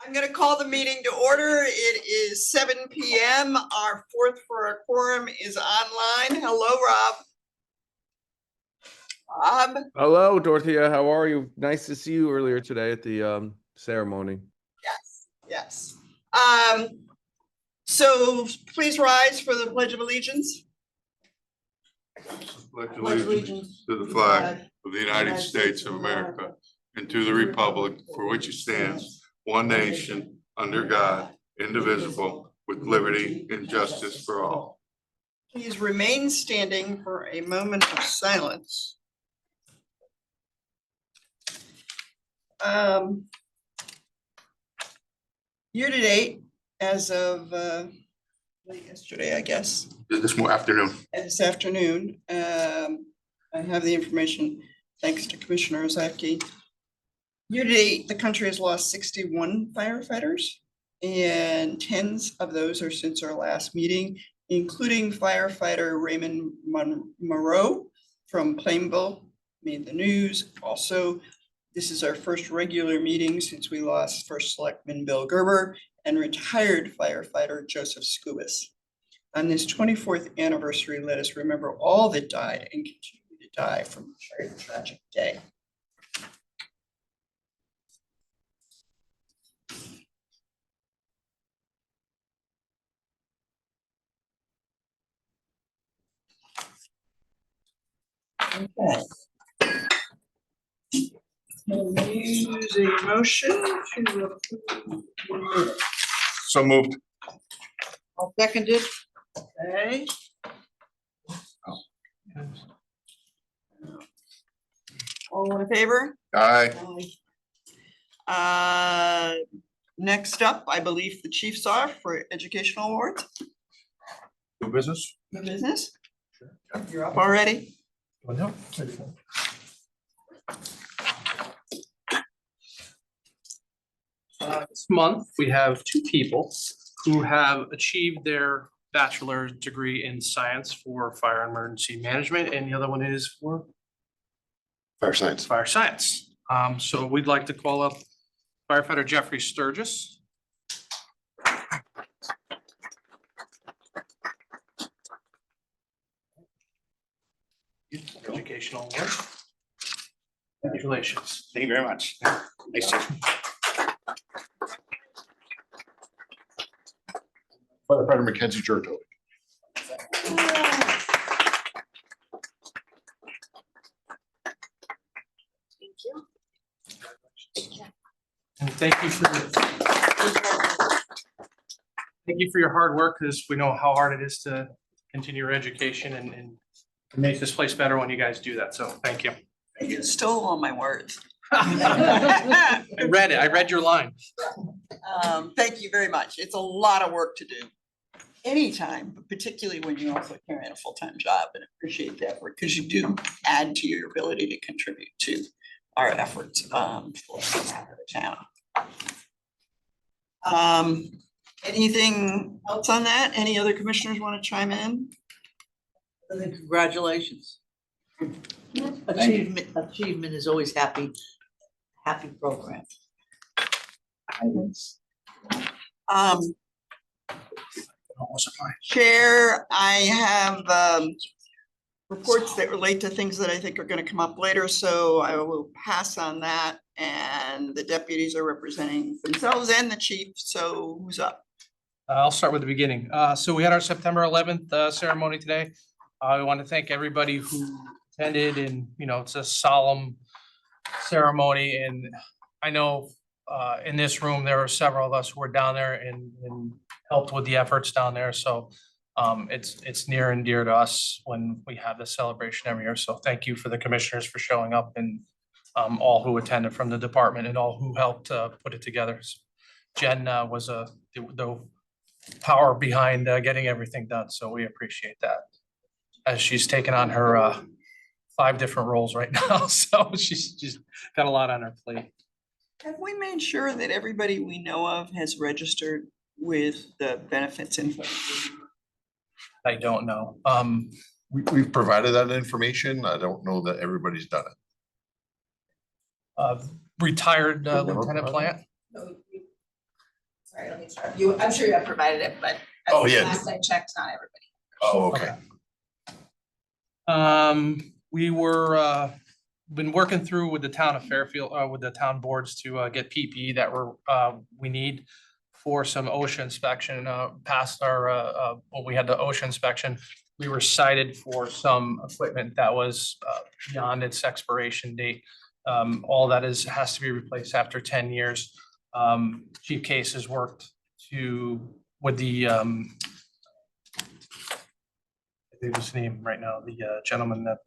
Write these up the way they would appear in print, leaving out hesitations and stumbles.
I'm going to call the meeting to order. It is 7 p.m. Our fourth for a quorum is online. Hello, Rob. Rob. Hello, Dorothea. How are you? Nice to see you earlier today at the ceremony. Yes. So please rise for the Pledge of Allegiance. Pledge allegiance to the flag of the United States of America and to the republic for which it stands, one nation, under God, indivisible, with liberty and justice for all. Please remain standing for a moment of silence. Year to date, as of yesterday, I guess. This afternoon. This afternoon, I have the information, thanks to Commissioner Ozaki. Year to date, the country has lost 61 firefighters, and tens of those are since our last meeting, including firefighter Raymond Moreau from Plainville, made the news. Also, this is our first regular meeting since we lost First Selectman Bill Gerber and retired firefighter Joseph Scubas. On this 24th anniversary, let us remember all that died and continue to die from a very tragic day. Okay. We'll use a motion to approve the minutes. So moved. I'll second it. Okay. All in favor? Aye. Next up, I believe the chiefs are for educational awards. New business? New business? You're up already? This month, we have two people who have achieved their bachelor's degree in science for fire and emergency management, and the other one is for Fire science. fire science. So we'd like to call up firefighter Jeffrey Sturgis. Educational award. Congratulations. Thank you very much. Nice to. Firefighter Mackenzie Jerto. And thank you for your hard work, because we know how hard it is to continue your education and make this place better when you guys do that. So thank you. You stole all my words. I read it. I read your line. Thank you very much. It's a lot of work to do. Anytime, but particularly when you also carry a full-time job, and appreciate that work because you do add to your ability to contribute to our efforts for the town. Anything else on that? Any other commissioners want to chime in? Congratulations. Achievement is always happy program. Chair, I have reports that relate to things that I think are going to come up later, so I will pass on that. And the deputies are representing themselves and the chief, so who's up? I'll start with the beginning. So we had our September 11th ceremony today. I want to thank everybody who attended, and it's a solemn ceremony. And I know in this room there are several of us who were down there and helped with the efforts down there. So it's near and dear to us when we have this celebration every year. So thank you for the commissioners for showing up, and all who attended from the department and all who helped put it together. Jen was the power behind getting everything done. So we appreciate that, as she's taken on her 5 different roles right now. So she's got a lot on her plate. Have we made sure that everybody we know of has registered with the benefits info? I don't know. We've provided that information. I don't know that everybody's done it. Retired Lieutenant Plant. Sorry, let me start. I'm sure you have provided it, but Oh, yeah. last I checked, not everybody. Oh, okay. We were, been working through with the town of Fairfield, with the town boards to, get PPE that we need for some OSHA inspection, past our, when we had the OSHA inspection, we were cited for some equipment that was, beyond its expiration date. All that has to be replaced after 10 years. Chief Case has worked with the, I think his name right now, the gentleman that,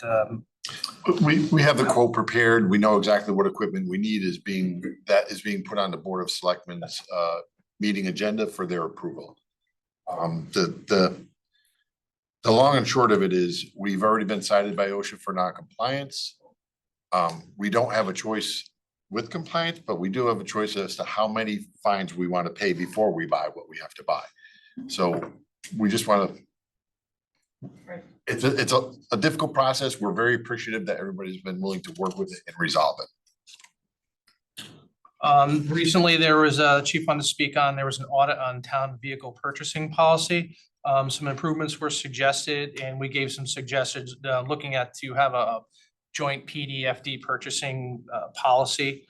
We have the quote prepared. We know exactly what equipment we need that is being put on the Board of Selectmen's meeting agenda for their approval. The long and short of it is, we've already been cited by OSHA for non-compliance. We don't have a choice with compliance, but we do have a choice as to how many fines we want to pay before we buy what we have to buy. So we just want to. It's a difficult process. We're very appreciative that everybody's been willing to work with it and resolve it. Recently, there was a chief wanted to speak on, there was an audit on town vehicle purchasing policy. Some improvements were suggested and we gave some suggestions, looking at to have a joint PD/FD purchasing policy.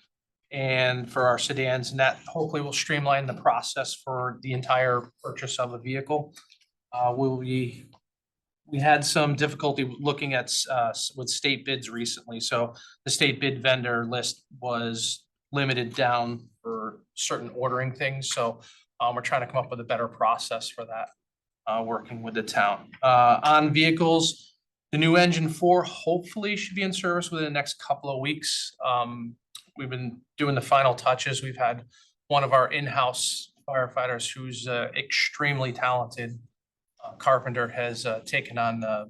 And for our sedans, and that hopefully will streamline the process for the entire purchase of a vehicle. We had some difficulty looking at with state bids recently, so the state bid vendor list was limited down for certain ordering things, so we're trying to come up with a better process for that, working with the town. On vehicles, the new engine 4 hopefully should be in service within the next couple of weeks. We've been doing the final touches. We've had one of our in-house firefighters who's extremely talented carpenter has taken on the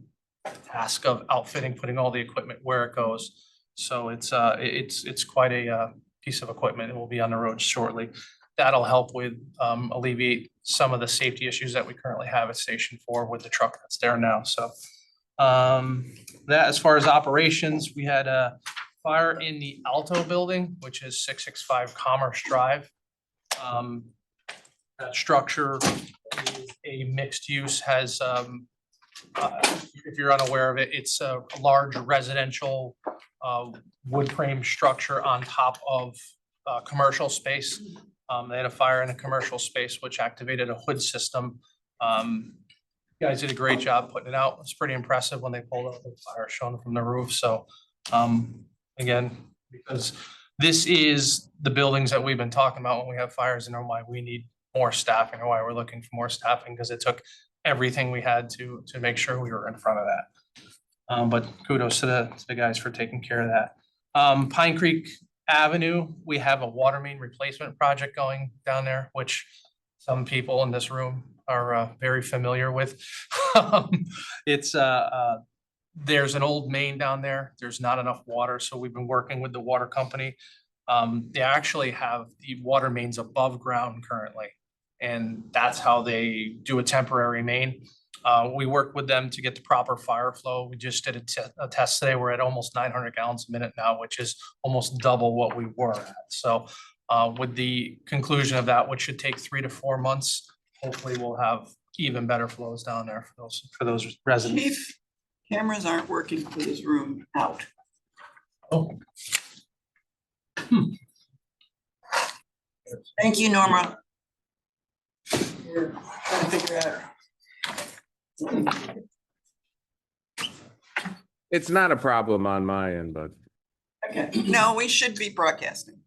task of outfitting, putting all the equipment where it goes. So it's quite a piece of equipment and will be on the road shortly. That'll help with alleviate some of the safety issues that we currently have at Station 4 with the truck that's there now. So that as far as operations, we had a fire in the Alto building, which is 665 Commerce Drive. That structure is a mixed use, has, if you're unaware of it, it's a large residential wood frame structure on top of commercial space. They had a fire in a commercial space, which activated a hood system. You guys did a great job putting it out. It's pretty impressive when they pulled out the fire shown from the roof. So again, because this is the buildings that we've been talking about when we have fires, and why we need more staffing, or why we're looking for more staffing, because it took everything we had to make sure we were in front of that. But kudos to the guys for taking care of that. Pine Creek Avenue, we have a water main replacement project going down there, which some people in this room are very familiar with. It's there's an old main down there. There's not enough water, so we've been working with the water company. They actually have the water mains above ground currently, and that's how they do a temporary main. We work with them to get the proper fire flow. We just did a test today. We're at almost 900 gallons a minute now, which is almost double what we were at. So with the conclusion of that, which should take 3 to 4 months, hopefully we'll have even better flows down there for those residents. Chief, cameras aren't working for this room out. Oh. Thank you, Norma. We're trying to figure out. It's not a problem on my end, but Okay, no, we should be broadcasting.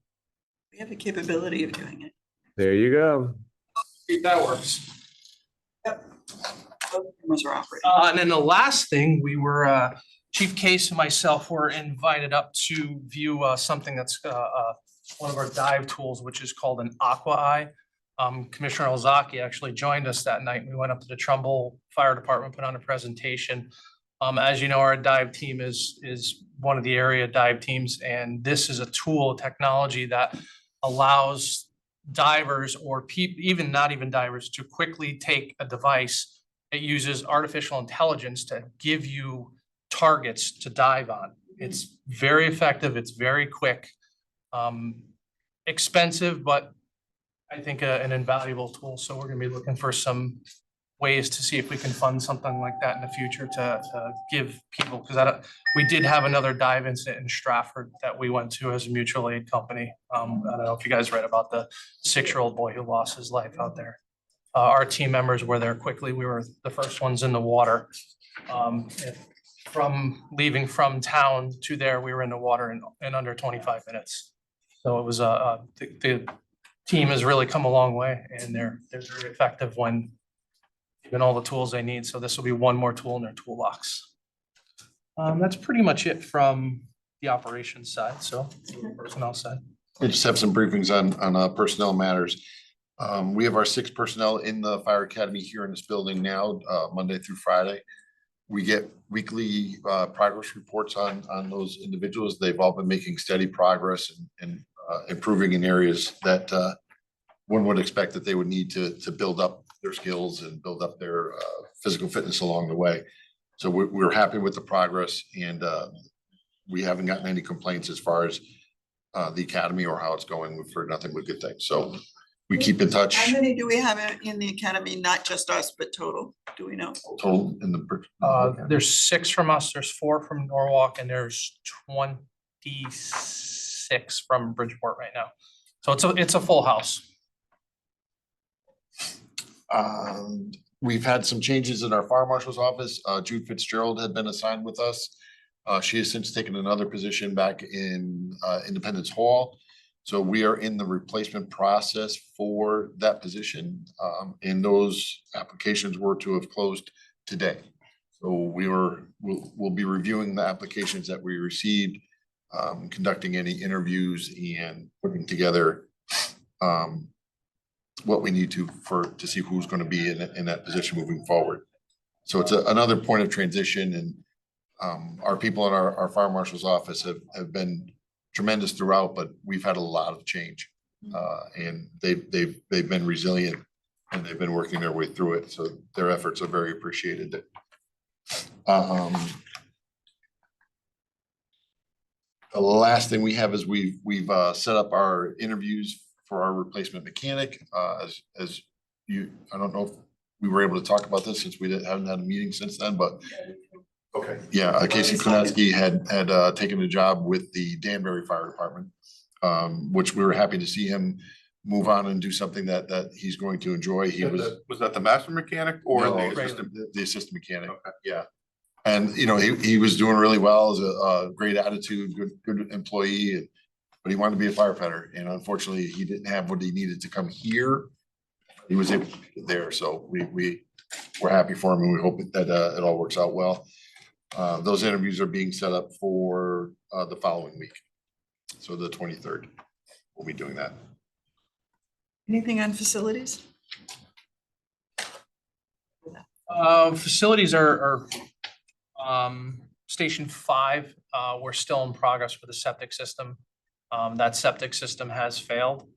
We have the capability of doing it. there you go. That works. Yep. Both cameras are operating. And then the last thing, we were, Chief Case and myself were invited up to view something that's one of our dive tools, which is called an Aqua Eye. Commissioner Ozaki actually joined us that night. We went up to the Trumbull Fire Department, put on a presentation. As you know, our dive team is one of the area dive teams, and this is a tool, technology that allows divers or even not even divers to quickly take a device. It uses artificial intelligence to give you targets to dive on. It's very effective. It's very quick, expensive, but I think, an invaluable tool. So we're gonna be looking for some ways to see if we can fund something like that in the future to give people, because we did have another dive incident in Stratford that we went to as a mutual aid company. I don't know if you guys read about the 6-year-old boy who lost his life out there. Our team members were there quickly. We were the first ones in the water. From leaving from town to there, we were in the water in under 25 minutes. So it was the team has really come a long way, and they're very effective when given all the tools they need. So this will be one more tool in their toolbox. That's pretty much it from the operations side. So personnel side. We just have some briefings on personnel matters. We have our 6 personnel in the fire academy here in this building now, Monday through Friday. We get weekly progress reports on those individuals. They've all been making steady progress and improving in areas that one would expect that they would need to build up their skills and build up their physical fitness along the way. So we're happy with the progress, and we haven't gotten any complaints as far as the academy or how it's going. We've heard nothing but good things. So we keep in touch. How many do we have in the academy? Not just us, but total? Do we know? Total in the. There's 6 from us, there's 4 from Norwalk, and there's 26 from Bridgeport right now. So it's a full house. We've had some changes in our fire marshal's office. Jude Fitzgerald had been assigned with us. She has since taken another position back in Independence Hall. So we are in the replacement process for that position. And those applications were to have closed today. So we'll be reviewing the applications that we received, conducting any interviews and putting together what we need to see who's going to be in that position moving forward. So it's another point of transition, and our people in our fire marshal's office have been tremendous throughout, but we've had a lot of change. And they've been resilient, and they've been working their way through it. So their efforts are very appreciated. The last thing we have is we've set up our interviews for our replacement mechanic. As you, I don't know if we were able to talk about this since we haven't had a meeting since then, but okay. Yeah, Casey Konetsky had taken a job with the Danbury Fire Department, which we were happy to see him move on and do something that he's going to enjoy. He was that the master mechanic or no, the assistant mechanic? Okay. Yeah. And he was doing really well, as a great attitude, good employee, but he wanted to be a firefighter, and unfortunately he didn't have what he needed to come here. He was able to get there, so we're happy for him, and we hope that it all works out well. Those interviews are being set up for the following week. So the 23rd, we'll be doing that. Anything on facilities? Facilities are Station 5. We're still in progress with the septic system. That septic system has failed.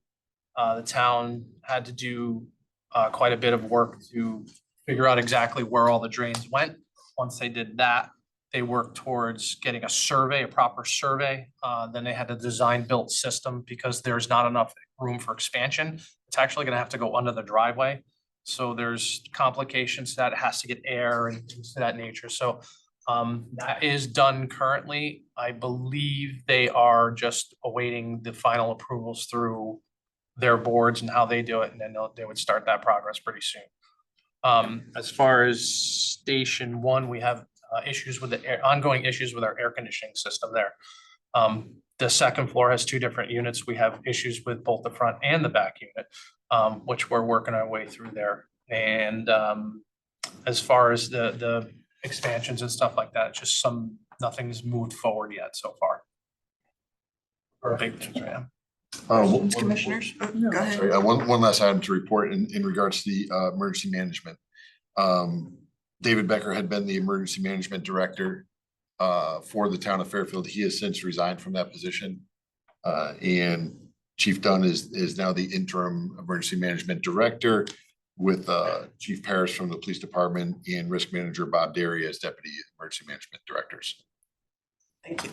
The town had to do quite a bit of work to figure out exactly where all the drains went. Once they did that, they worked towards getting a proper survey. Then they had a design-built system, because there's not enough room for expansion. It's actually gonna have to go under the driveway. So there's complications that it has to get air and things of that nature. So that is done currently. I believe they are just awaiting the final approvals through their boards and how they do it, and then they would start that progress pretty soon. As far as Station 1, we have ongoing issues with our air conditioning system there. The second floor has 2 different units. We have issues with both the front and the back unit, which we're working our way through there. And as far as the expansions and stuff like that, just nothing's moved forward yet so far. Or big things right now. Commissioners, go ahead. Sorry, one last item to report in regards to the emergency management. David Becker had been the emergency management director for the town of Fairfield. He has since resigned from that position. And Chief Dunn is now the interim emergency management director, with Chief Parrish from the police department and risk manager Bob Derry as deputy emergency management directors. Thank you.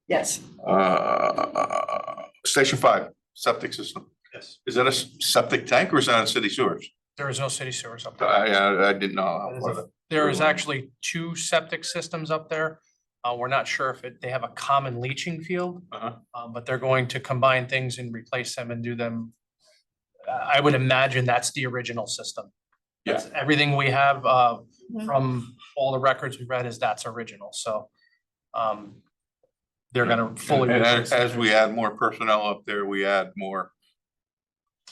Yes. Station 5, septic system? Yes. Is that a septic tank or is that on city sewers? There is no city sewers up there. I didn't know. how That is far a- that- There is actually two septic systems up there. We're not sure if they have a common leaching field. Uh-huh. But they're going to combine things and replace them and do them. I would imagine that's the original system. Yeah. That's everything we have, from all the records we read is that's original, so. They're gonna fully. And replace as it. we add more personnel up there, we add more.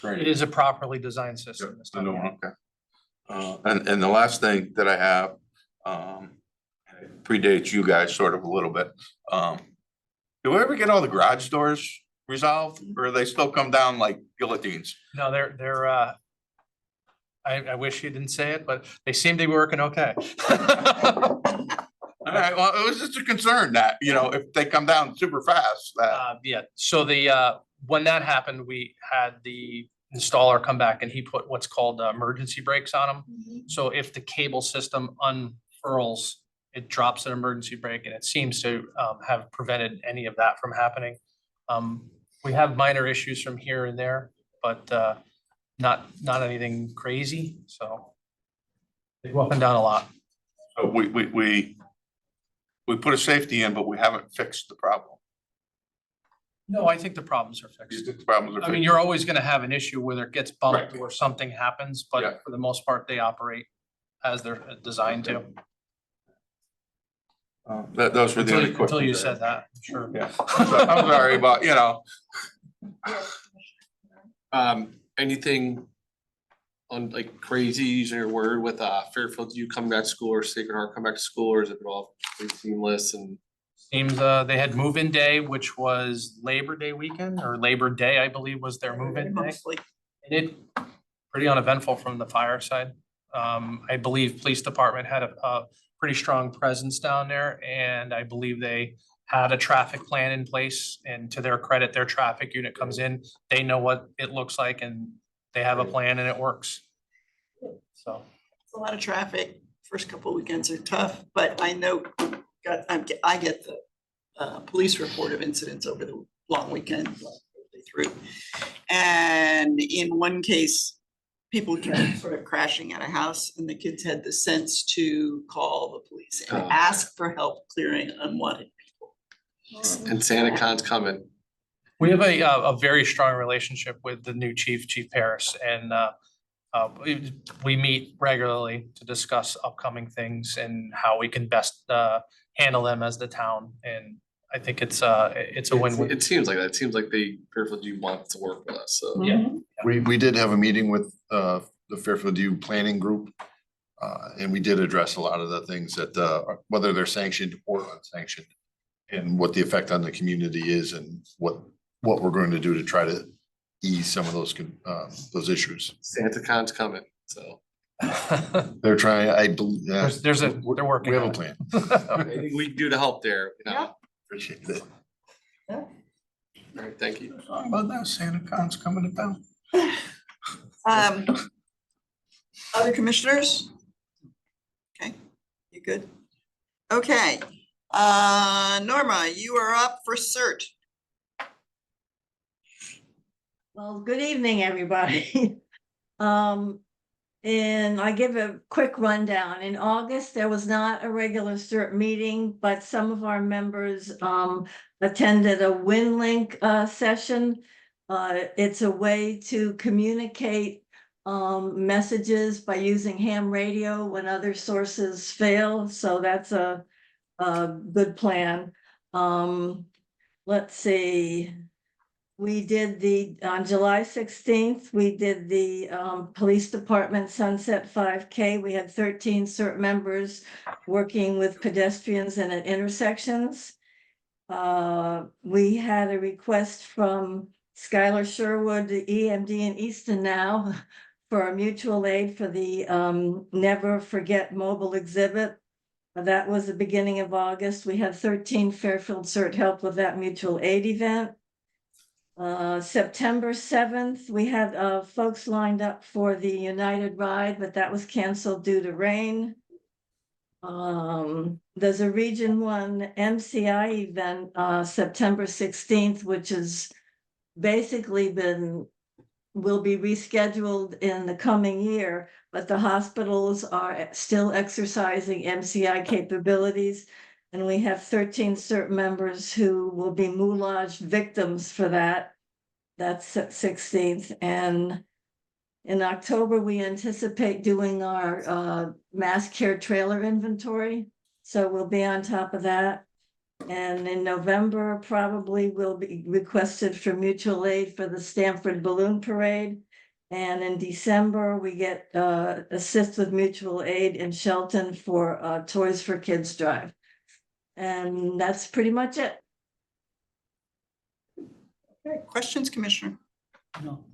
It is a properly designed system. this I know, time. okay. And the last thing that I have, predates you guys sort of a little bit. Do we ever get all the garage doors resolved or do they still come down like guillotines? No, they're, I wish you didn't say it, but they seem to be working okay. All right, well, it was just a concern that, you know, if they come down super fast, that, Yeah, so when that happened, we had the installer come back and he put what's called emergency brakes on them. So if the cable system unfurls, it drops an emergency brake and it seems to have prevented any of that from happening. We have minor issues from here and there, but not anything crazy, so. They go up and down a lot. we put a safety in, but we haven't fixed the problem. No, I think the problems are You fixed. think the problems are I mean, fixed? you're always gonna have an issue whether it gets bumped Right. or something happens, Yeah. but for the most part, they operate as they're designed to. Those were the only questions. Until you I said had. that, sure. Yeah, I'm sorry about, you know, Anything on like crazy, using your word with Fairfield, you come back to school or Sacred Heart come back to school, or is it all pretty seamless and? Seems they had move-in day, which was Labor Day weekend or Labor Day, I believe was their move-in day. Mostly. And it pretty uneventful from the fire side. I believe police department had a pretty strong presence down there and I believe they had a traffic plan in place and to their credit, their traffic unit comes in, they know what it looks like and they have a plan and it works. So. It's a lot of traffic. First couple weekends are tough, but I know, I get the police report of incidents over the long weekend through. And in one case, people came sort of crashing at a house and the kids had the sense to call the police and Oh. ask for help clearing unwanted people. And SantaCon's coming. We have a very strong relationship with the new chief, Chief Paris, and we meet regularly to discuss upcoming things and how we can best handle them as the town. And I think it's a win-win. It seems like that. It seems like Fairfield U wants to work with us, so. Yeah. We did have a meeting with the Fairfield U Planning Group. And we did address a lot of the things that whether they're sanctioned or unsanctioned. And what the effect on the community is and what we're going to do to try to ease some of those issues. SantaCon's coming, so. They're trying, I believe. They're working We have a on plan. Anything we can do to help there, you know? Appreciate it. All right, thank you. About that, SantaCon's coming to town. Other commissioners? Okay, you good? Okay, Norma, you are up for cert. Well, good evening, everybody. And I give a quick rundown. In August, there was not a regular CERT meeting, but some of our members attended a WinLink session. It's a way to communicate messages by using ham radio when other sources fail. So that's a good plan. Let's see. We did on July 16th, we did the police department Sunset 5K. We had 13 CERT members working with pedestrians and at intersections. We had a request from Skylar Sherwood, the EMD in Easton now, for a mutual aid for the Never Forget mobile exhibit. That was the beginning of August. We had 13 Fairfield CERT help with that mutual aid event. September 7th, we had folks lined up for the United Ride, but that was canceled due to rain. There's a Region 1 MCI event, September 16th, which is basically will be rescheduled in the coming year, but the hospitals are still exercising MCI capabilities. And we have 13 CERT members who will be moulaged victims for that. That's 16th. And in October, we anticipate doing our mass care trailer inventory. So we'll be on top of that. And in November, probably will be requested for mutual aid for the Stanford Balloon Parade. And in December, we get assist with mutual aid in Shelton for Toys for Kids Drive. And that's pretty much it. Okay, questions, Commissioner? No.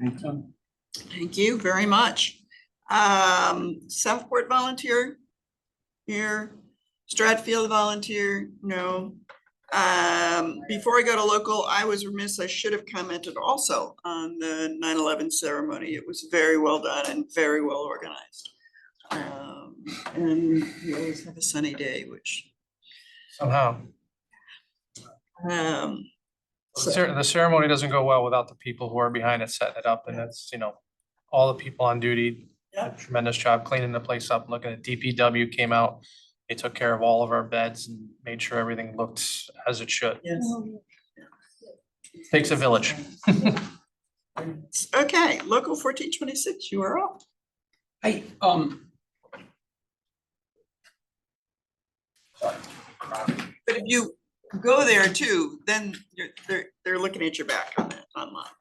Thank you very much. Southport volunteer? Here. Stratfield volunteer? No. Before I go to local, I was remiss, I should have commented also on the 9/11 ceremony. It was very well done and very well organized. And we always have a sunny day, which Somehow. The ceremony doesn't go well without the people who are behind it setting it up, and that's, you know, all the people on duty. did Yeah. a tremendous job cleaning the place up, looking at DPW came out. They took care of all of our beds and made sure everything looked as it should. yes. Takes a village. Okay, local 1426, you are up. Hey, But if you go there too, then they're looking at your back on that online.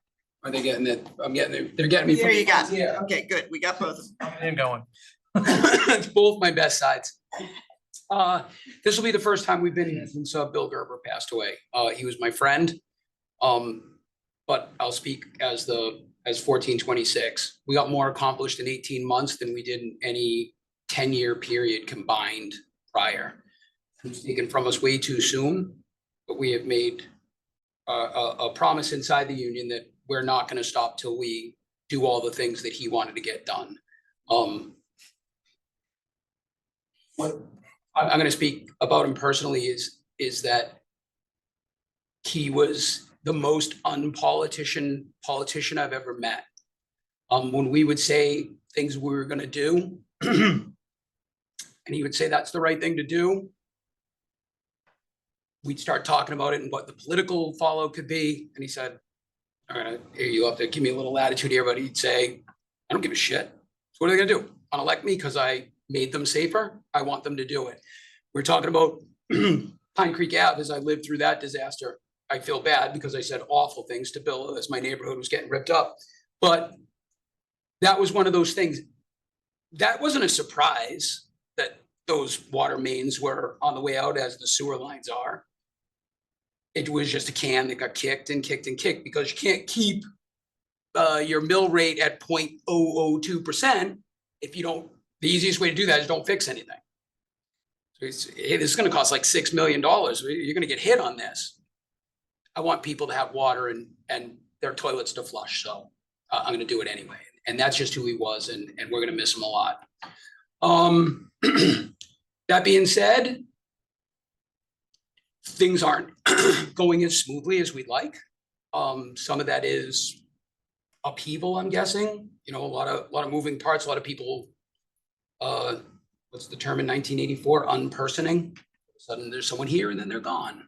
are they getting it? I'm getting it. They're getting me. There you go. Yeah. Okay, good. We got both. And going. It's both my best sides. This will be the first time we've been here since Bill Gerber passed away. He was my friend. But I'll speak as 1426. We got more accomplished in 18 months than we did in any 10-year period combined prior. It was taken from us way too soon, but we have made a promise inside the union that we're not going to stop till we do all the things that he wanted to get done. What I'm going to speak about him personally is that he was the most politician I've ever met. When we would say things we were going to do, and he would say that's the right thing to do, we'd start talking about it and what the political fallout could be. And he said, all right, you have to give me a little latitude here, but he'd say, I don't give a shit. So what are they gonna do? Unelect me because I made them safer? I want them to do it. We're talking about Pine Creek Ave. As I lived through that disaster, I feel bad because I said awful things to Bill as my neighborhood was getting ripped up. But that was one of those things. That wasn't a surprise that those water mains were on the way out as the sewer lines are. It was just a can that got kicked and kicked and kicked because you can't keep your mill rate at 0.002% if you don't. The easiest way to do that is don't fix anything. So it's going to cost like $6 million. You're going to get hit on this. I want people to have water and their toilets to flush, so I'm going to do it anyway. And that's just who he was, and we're going to miss him a lot. That being said, things aren't going as smoothly as we'd like. Some of that is upheaval, I'm guessing. You know, a lot of moving parts, a lot of people, what's the term in 1984? Unpersoning. Suddenly there's someone here and then they're gone.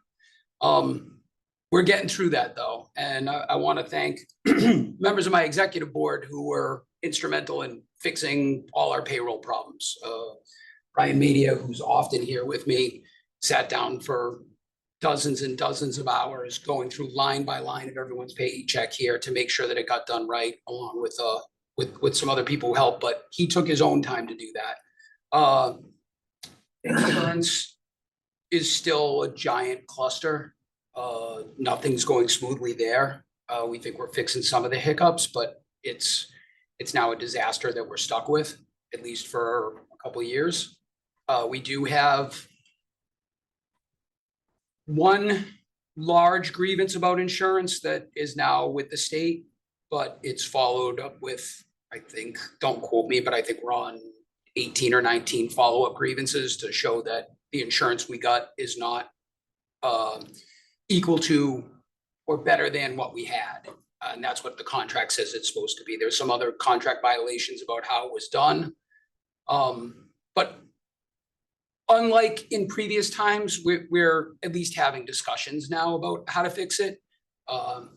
We're getting through that though. And I want to thank members of my executive board who were instrumental in fixing all our payroll problems. Brian Media, who's often here with me, sat down for dozens and dozens of hours going through line by line of everyone's paycheck here to make sure that it got done right, along with some other people who helped, but he took his own time to do that. Insurance is still a giant cluster. Nothing's going smoothly there. We think we're fixing some of the hiccups, but it's now a disaster that we're stuck with, at least for a couple of years. We do have one large grievance about insurance that is now with the state, but it's followed up with, I think, don't quote me, but I think we're on 18 or 19 follow-up grievances to show that the insurance we got is not equal to or better than what we had. And that's what the contract says it's supposed to be. There's some other contract violations about how it was done. But unlike in previous times, we're at least having discussions now about how to fix it. I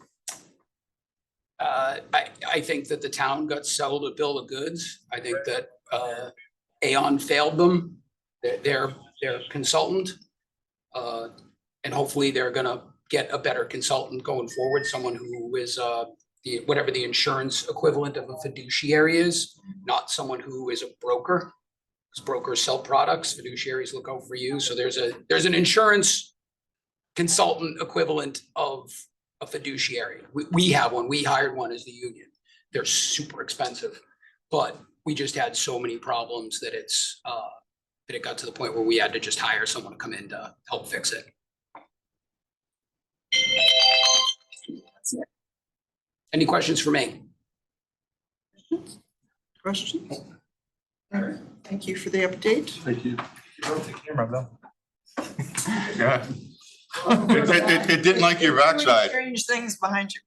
think that the town got settled a bill of goods. I think that Aon failed them, their consultant. And hopefully they're gonna get a better consultant going forward, someone who is whatever the insurance equivalent of a fiduciary is, not someone who is a broker. Because brokers sell products, fiduciaries look out for you. So there's an insurance consultant equivalent of a fiduciary. We have one. We hired one as the union. They're super expensive, but we just had so many problems that it got to the point where we had to just hire someone to come in to help fix it. Any questions for me? Questions? All right, thank you for the update. Thank you. Camera though. Yeah. It didn't like your backside. Strange things behind you.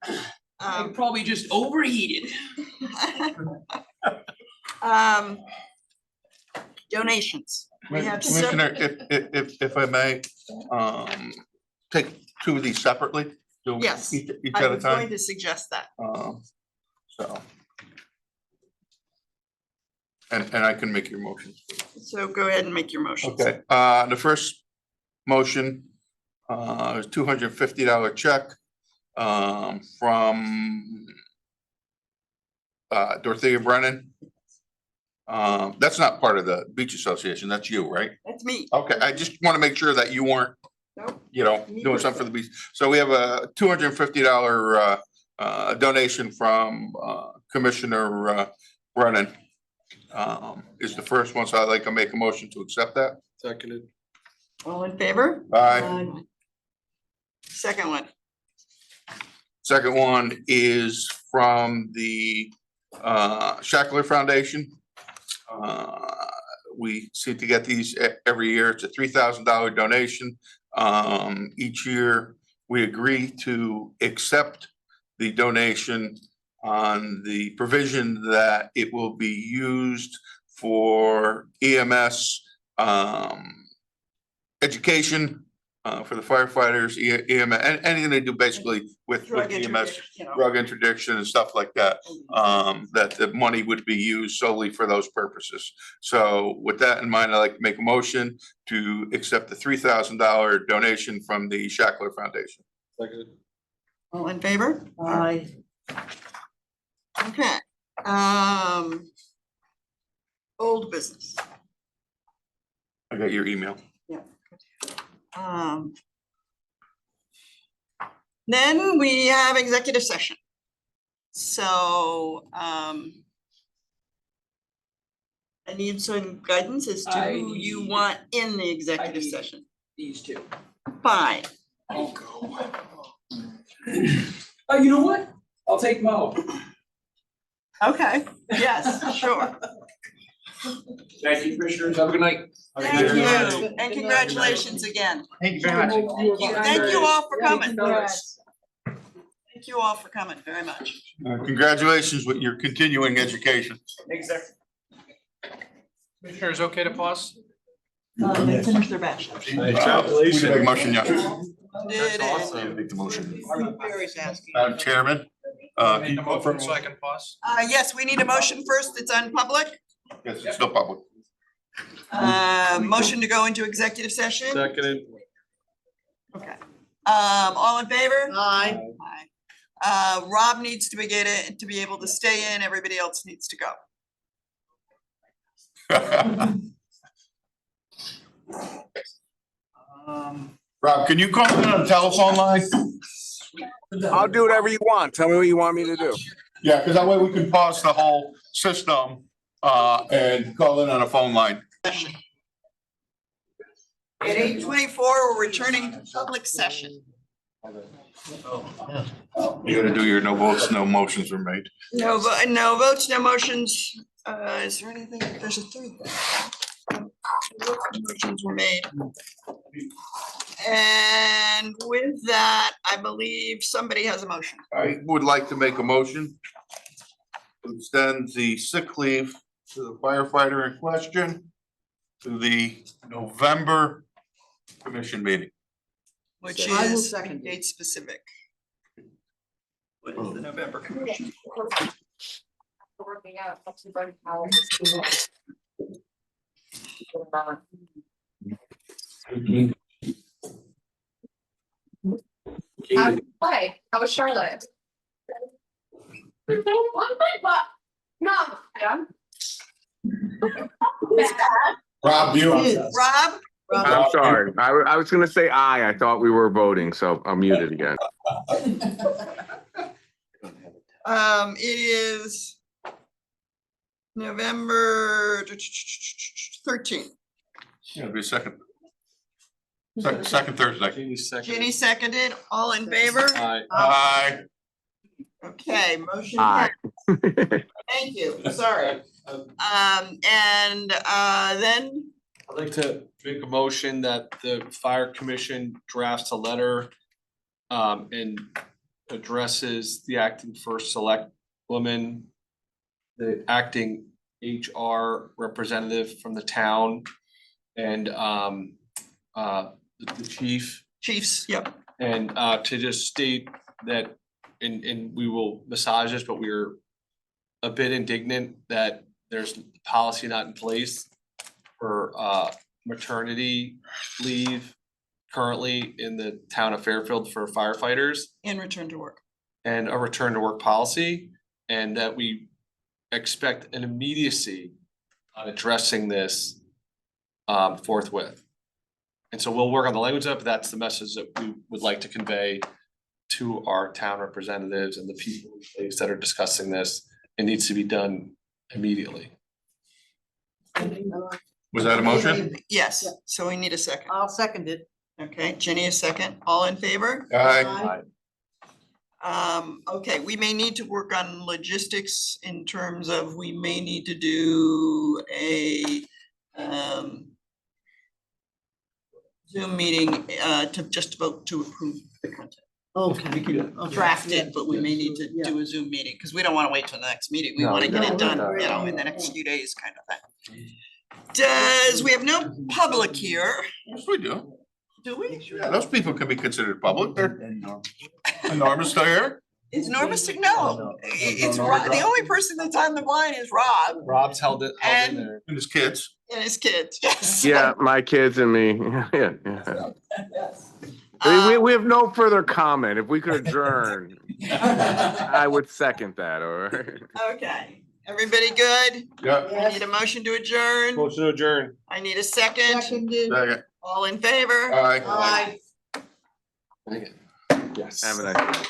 Probably just overheated. Donations. We have some, Commissioner, if I may, take two of these separately. Do Yes, Each I at a was going time. to suggest that. So. And I can make your motion. So go ahead and make your motions. Okay, the first motion, is $250 check, from Dorothea Brennan. That's not part of the Beach Association, that's you, right? That's me. Okay, I just want to make sure that you weren't, Nope. doing something for the beach. So we have a $250 donation from Commissioner Brennan. Is the first one, so I'd like to make a motion to accept that. Seconded. All in favor? Aye. Second one. Second one is from the Shackler Foundation. We seem to get these every year. It's a $3,000 donation. Each year, we agree to accept the donation on the provision that it will be used for EMS education for the firefighters, EMS, anything they do basically with Drug EMS, interdiction, you know. drug interdiction and stuff like that, that the money would be used solely for those purposes. So with that in mind, I'd like to make a motion to accept the $3,000 donation from the Shackler Foundation. Seconded. All in favor? Aye. Okay. Old business. I got your email. Then we have executive session. So, I need some guidance as to who you want in the executive need- session. These two. Fine. You know what? I'll take Mo. Okay, yes, sure. Thank you, commissioners. Have a good night. Thank you, and congratulations again. Thank you very much. Thank you all for coming. Thank you all for coming very much. Congratulations with your continuing education. Commissioners, okay to pause? They finished their bachelor's. Congratulations. Make a motion, yeah. Did awesome. Make the motion. Barry's asking. Madam Chairman. Made Can the you call for motion, so I can pause? Yes, we need a motion first. It's on public. Yes, it's still public. Motion to go into executive session. Seconded. Okay. All in favor? Aye. Aye. Rob needs to be able to stay in. Everybody else needs to go. Rob, can you call in on a telephone line? I'll do whatever you want. Tell me what you want me to do. Yeah, because that way we can pause the whole system and call in on a phone line. At 8:24, we're returning to public session. You gotta do your no votes, no motions were made. No votes, no motions. Is there anything? There's a third thing. Motions were made. And with that, I believe somebody has a motion. I would like to make a motion to extend the sick leave to the firefighter in question to the November commission meeting. Which I will is second it. date specific. What is the November commission? Working out, that's about how. Hi, how was Charlotte? No, yeah. Rob, Rob? I'm sorry. I was gonna say aye. I thought we were voting, so I'm muted again. It is November 13th. It'll be second Thursday. Jenny second. Jenny seconded, all in favor? Aye. Aye. Okay, motion Aye. passed. Thank you, sorry. And then, I'd like to make a motion that the fire commission drafts a letter and addresses the acting first select woman, the acting HR representative from the town, and the chief, chiefs, yep, and to just state that, and we will massage this, but we're a bit indignant that there's policy not in place for maternity leave currently in the town of Fairfield for firefighters, and return to work. and a return to work policy, and that we expect an immediacy on addressing this forthwith. And so we'll work on the language of it, but that's the message that we would like to convey to our town representatives and the people in place that are discussing this. It needs to be done immediately. Was that a motion? Yes, so we need a second. I'll second it. Okay, Jenny, a second, all in favor? Aye. Okay, we may need to work on logistics in terms of, we may need to do a Zoom meeting to just vote to approve the content. Okay. We can Okay. draft Yeah. it, but we may need to Yeah. do a Zoom meeting, because we don't want to wait till the next meeting. We No, want to get no, it done, no, you know, no. in the next few days kind of thing. We have no public here, Yes, we do. do we? Yeah, those people can be considered public. They're enormous still here. Is Norma no, it's Rob, the only person that's on the line is Rob Rob's held in And- there. And his kids. and his kids, yes. Yeah, my kids and me. Yeah, yeah. We have no further comment. If we could adjourn, I would second that, or. Okay, everybody good? Yeah. I need a motion to adjourn. Motion to adjourn. I need a second. Seconded. Second. All in favor? Aye. Aye. Yes. Have a nice day.